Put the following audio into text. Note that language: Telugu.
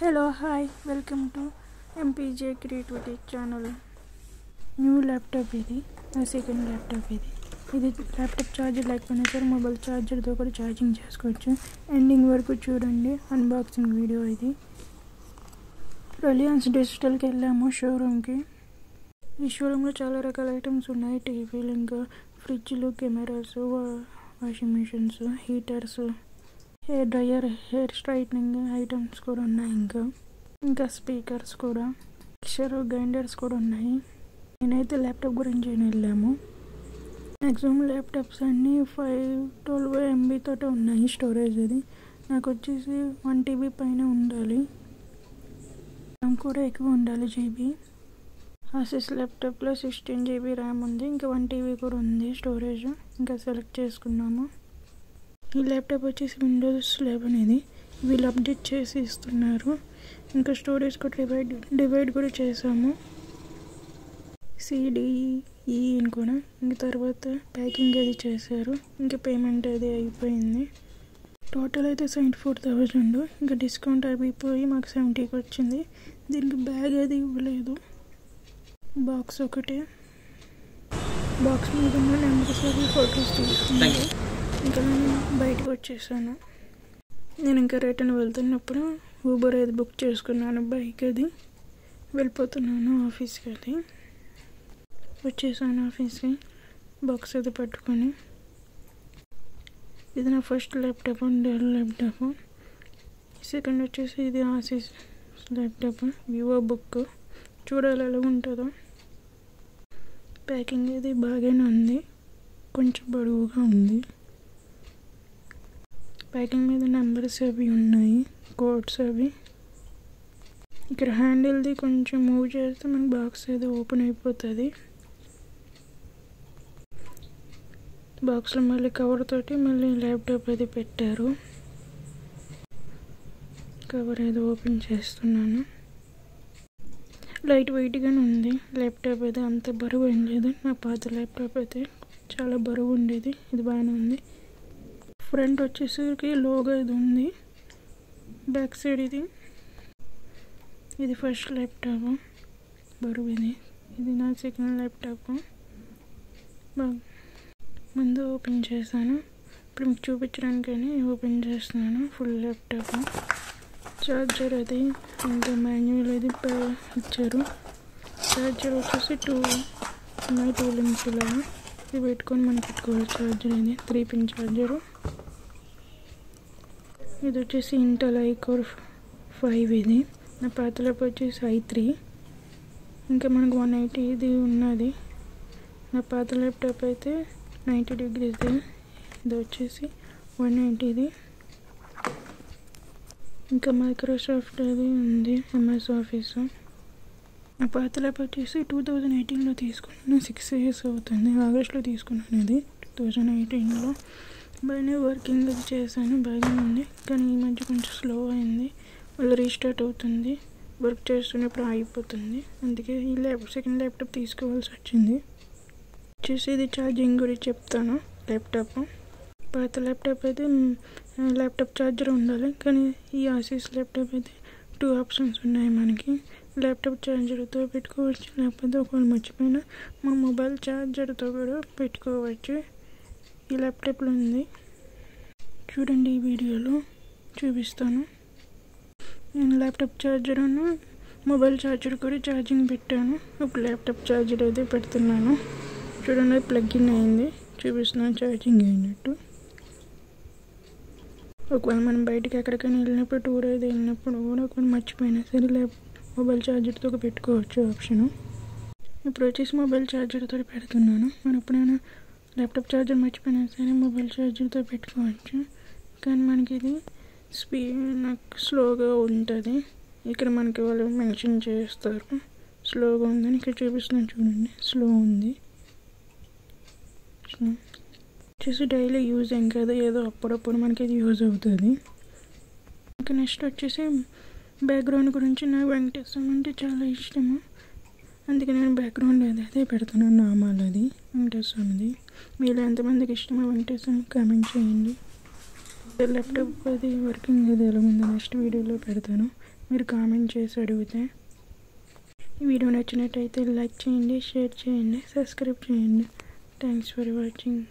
Hello, hi, welcome to MPJ Creativity channel. New laptop ఇది నా సెకండ్ ల్యాప్టాప్ ఇది ల్యాప్టాప్ ఛార్జర్ లేకపోయినా సరే మొబైల్ ఛార్జర్తో కూడా ఛార్జింగ్ చేసుకోవచ్చు. ఎండింగ్ వరకు చూడండి. అన్బాక్సింగ్ వీడియో ఇది. రిలయన్స్ డిజిటల్కి వెళ్ళాము షోరూమ్కి. ఈ షోరూంలో చాలా రకాల ఐటమ్స్ ఉన్నాయి. టీవీలు, ఇంకా ఫ్రిడ్జ్లు, cameras, washing machines, heaters, hair dryer, hair straightening items కూడా ఉన్నాయి. ఇంకా స్పీకర్స్ కూడా, మిక్సర్ గ్రైండర్స్ కూడా ఉన్నాయి. నేనైతే ల్యాప్టాప్ గురించి వెళ్ళాము. మ్యాక్సిమం ల్యాప్టాప్స్ అన్నీ 512 MB తోటే ఉన్నాయి స్టోరేజ్. ఇది నాకు వచ్చేసి 1 TB పైన ఉండాలి, ర్యామ్ కూడా ఎక్కువ ఉండాలి జీబీ. ఆసెస్ ల్యాప్టాప్లో 16 GB ర్యామ్ ఉంది, ఇంకా 1 TB కూడా ఉంది స్టోరేజ్. ఇంకా సెలెక్ట్ చేసుకున్నాము. ఈ ల్యాప్టాప్ వచ్చేసి విండోస్ 11 ఇది. వీళ్ళు అప్డేట్ చేసి ఇస్తున్నారు. ఇంకా స్టోరేజ్ కూడా డివైడ్ కూడా చేసాము. CDE అని కూడా. ఇంక తర్వాత ప్యాకింగ్ అది చేశారు. ఇంకా పేమెంట్ అది అయిపోయింది. టోటల్ అయితే 74,000. ఇంకా డిస్కౌంట్ అయిపోయి మాకు 70కి వచ్చింది. దీనికి బ్యాగ్ అది ఇవ్వలేదు, బాక్స్ ఒకటే. బాక్స్ మీద ఉన్న నెంబర్స్ అవి ఫొటోస్ తీసుకున్నాను. ఇంకా నేను బయటకు వచ్చేసాను. నేను ఇంకా రిటర్న్ వెళ్తున్నప్పుడు ఊబర్ అది బుక్ చేసుకున్నాను. బైక్ అది వెళ్ళిపోతున్నాను ఆఫీస్కి. అది వచ్చేసాను ఆఫీస్కి బాక్స్ అది పట్టుకొని. ఇది నా first laptop, Dell laptop. Second వచ్చేసి ఇది ఆసీస్ ల్యాప్టాప్, వివో బుక్. చూడాలి ఎలా ఉంటుందో. ప్యాకింగ్ ఇది బాగానే ఉంది, కొంచెం బరువుగా ఉంది. ప్యాకింగ్ మీద నెంబర్స్ అవి ఉన్నాయి, కోడ్స్ అవి. ఇక్కడ హ్యాండిల్ది కొంచెం మూవ్ చేస్తే మనకి బాక్స్ అది ఓపెన్ అయిపోతుంది. బాక్స్లో మళ్ళీ కవర్ తోటి మళ్ళీ ల్యాప్టాప్ అది పెట్టారు. కవర్ అది ఓపెన్ చేస్తున్నాను. లైట్ వెయిట్గానే ఉంది ల్యాప్టాప్ అయితే, అంత బరువు ఏం లేదు. నా పాత ల్యాప్టాప్ అయితే చాలా బరువు ఉండేది. ఇది బాగానే ఉంది. ఫ్రంట్ వచ్చేసరికి లోగో ఇది ఉంది. బ్యాక్ సైడ్ ఇది ఫస్ట్ ల్యాప్టాప్, బరువు ఇది. ఇది నా సెకండ్ ల్యాప్టాప్. ముందు ఓపెన్ చేశాను, ఇప్పుడు మీకు చూపించడానికని ఓపెన్ చేస్తున్నాను. Full laptop. ఛార్జర్ అది ఇంకా మాన్యువల్ అది ఇచ్చారు. ఛార్జర్ వచ్చేసి 2 లింక్స్ ఇలా ఇది పెట్టుకొని మనం పెట్టుకోవాలి. ఛార్జర్ ఇది 3 పిన్ ఛార్జరు. ఇది వచ్చేసి ఇంటెల్ iCore 5 ఇది. నా పాత ల్యాప్టాప్ వచ్చేసి i3. ఇంకా మనకు 180 ఇది ఉన్నది. నా పాత ల్యాప్టాప్ అయితే 90 degrees. ఇది వచ్చేసి 180 ఇది. ఇంకా మైక్రోసాఫ్ట్ అది ఉంది, MS ఆఫీస్. నా పాత ల్యాప్టాప్ వచ్చేసి 2018లో తీసుకున్నాను. 6 years అవుతుంది. ఆగస్టులో తీసుకున్నాను ఇది 2018లో. బాగానే వర్కింగ్ అది చేశాను, బాగానే ఉంది. కానీ ఈ మధ్య కొంచెం స్లో అయింది. మళ్ళీ రీస్టార్ట్ అవుతుంది. వర్క్ చేస్తున్నప్పుడు ఆగిపోతుంది. అందుకే ఈ సెకండ్ ల్యాప్టాప్ తీసుకోవాల్సి వచ్చింది. వచ్చేసి ఇది ఛార్జింగ్ గురించి చెప్తాను. ల్యాప్టాప్ పాత ల్యాప్టాప్ అయితే ల్యాప్టాప్ ఛార్జర్ ఉండాలి, కానీ ఈ ఆసీస్ ల్యాప్టాప్ అయితే 2 ఆప్షన్స్ ఉన్నాయి మనకి. ల్యాప్టాప్ ఛార్జర్తో పెట్టుకోవచ్చు, లేకపోతే ఒకవేళ మర్చిపోయినా మా మొబైల్ ఛార్జర్తో కూడా పెట్టుకోవచ్చు. ఈ ల్యాప్టాప్లో ఉంది, చూడండి. ఈ వీడియోలో చూపిస్తాను. నేను ల్యాప్టాప్ ఛార్జర్ను మొబైల్ ఛార్జర్ కూడా ఛార్జింగ్ పెట్టాను. ఇప్పుడు ల్యాప్టాప్ ఛార్జర్ అయితే పెడుతున్నాను. చూడండి, ప్లగ్ ఇన్ అయింది. చూపిస్తున్నాను ఛార్జింగ్ అయినట్టు. ఒకవేళ మనం బయటకి ఎక్కడికైనా వెళ్ళినప్పుడు, టూర్ అయితే వెళ్ళినప్పుడు కూడా ఒకవేళ మర్చిపోయినా సరే మొబైల్ ఛార్జర్తో పెట్టుకోవచ్చు ఆప్షను. ఇప్పుడు వచ్చేసి మొబైల్ ఛార్జర్తో పెడుతున్నాను. మనం ఎప్పుడైనా ల్యాప్టాప్ ఛార్జర్ మర్చిపోయినా సరే మొబైల్ ఛార్జర్తో పెట్టుకోవచ్చు. కానీ మనకి ఇది నాకు స్లోగా ఉంటుంది. ఇక్కడ మనకి వాళ్ళు మెన్షన్ చేస్తారు స్లోగా ఉందని. ఇక్కడ చూపిస్తున్నాను చూడండి, స్లో ఉంది. వచ్చేసి డైలీ యూజ్ ఏం కదా, ఏదో అప్పుడప్పుడు మనకి ఇది యూజ్ అవుతుంది. ఇంకా నెక్స్ట్ వచ్చేసి బ్యాక్గ్రౌండ్ గురించి. నాకు వెంకటేశ్వరం అంటే చాలా ఇష్టము, అందుకే నేను బ్యాక్గ్రౌండ్ అదే పెడుతున్నాను. నామాలు అది వెంకటేశ్వరది. మీలో ఎంతమందికి ఇష్టమో వెంకటేశ్వరం కామెంట్ చేయండి. ల్యాప్టాప్ అది వర్కింగ్ అది ఎలా ఉందో నెక్స్ట్ వీడియోలో పెడతాను. మీరు కామెంట్ చేసి అడిగితే. ఈ వీడియో నచ్చినట్టయితే లైక్ చేయండి, షేర్ చేయండి, సబ్స్క్రైబ్ చేయండి. Thanks for watching.